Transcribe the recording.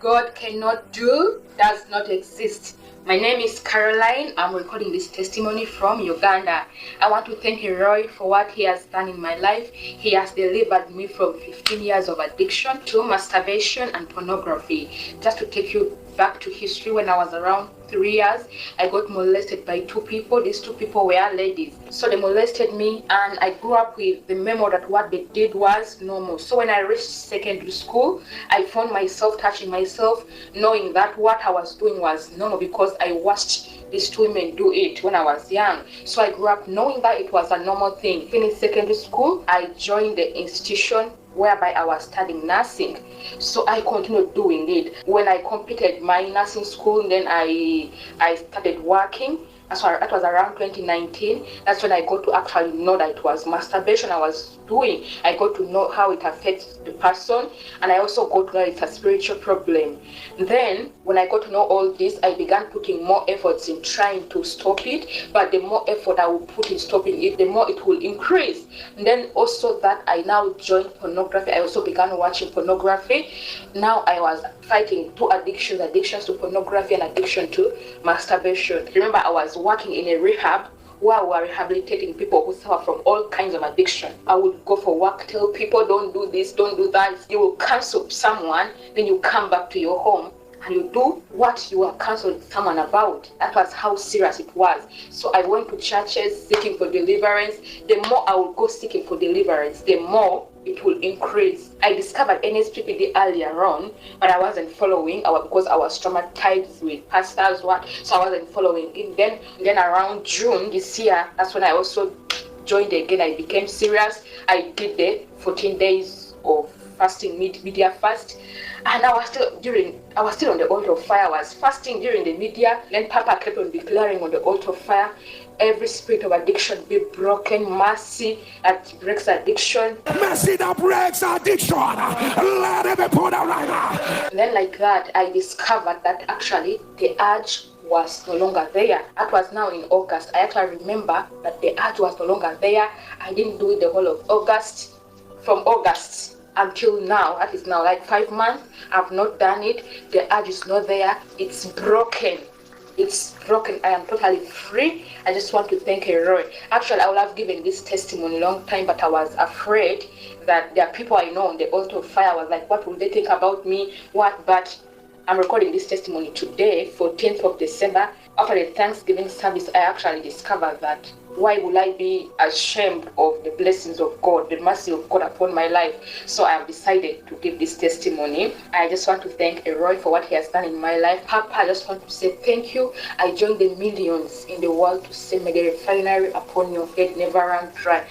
what God cannot do does not exist. My name is Caroline. I'm recording this testimony from Uganda. I want to thank Roy for what he has done in my life. He has delivered me from 15 years of addiction to masturbation and pornography. Just to take you back to history, when I was around 3 years, I got molested by 2 people. These 2 people were ladies. So they molested me, and I grew up with the memory that what they did was normal. So when I reached secondary school, I found myself touching myself, knowing that what I was doing was normal because I watched these 2 women do it when I was young. So I grew up knowing that it was a normal thing. Finished secondary school, I joined the institution whereby I was studying nursing. So I continued doing it. When I completed my nursing school, then I started working. So that was around 2019. That's when I got to actually know that it was masturbation I was doing. I got to know how it affects the person, and I also got to know it's a spiritual problem. Then when I got to know all this, I began putting more efforts in trying to stop it. But the more effort I will put in stopping it, the more it will increase. And then also that I now joined pornography. I also began watching pornography. Now I was fighting 2 addictions to pornography and addiction to masturbation. Remember, I was working in a rehab where we were rehabilitating people who suffer from all kinds of addiction. I would go for work, tell people don't do this, don't do that. You will cancel someone, then you come back to your home and you do what you are counseling someone about. That was how serious it was. So I went to churches seeking for deliverance. The more I would go seeking for deliverance, the more it will increase. I discovered Nsppd earlier on, but I wasn't following because I was traumatized with pastors, so I wasn't following it. Then around June this year, that's when I also joined again. I became serious. I did the 14 days of fasting, media fast, and I was still on the altar of fire. I was fasting during the media. Then Papa kept on declaring on the altar of fire, every spirit of addiction be broken. Mercy that breaks addiction. Mercy that breaks addiction. Let it be put out right now. And then like that, I discovered that actually the urge was no longer there. That was now in August. I actually remember that the urge was no longer there. I didn't do it the whole of August. From August until now, that is now like 5 months, I've not done it. The urge is not there. It's broken. It's broken. I am totally free. I just want to thank Roy. Actually, I would have given this testimony a long time, but I was afraid that there are people I know on the altar of fire. I was like, what will they think about me? But I'm recording this testimony today, 14th of December. After the Thanksgiving service, I actually discovered that why would I be ashamed of the blessings of God, the mercy of God upon my life? So I have decided to give this testimony. I just want to thank Roy for what he has done in my life. Papa, I just want to say thank you. I joined the millions in the world to say, may the refinery upon your head never run dry.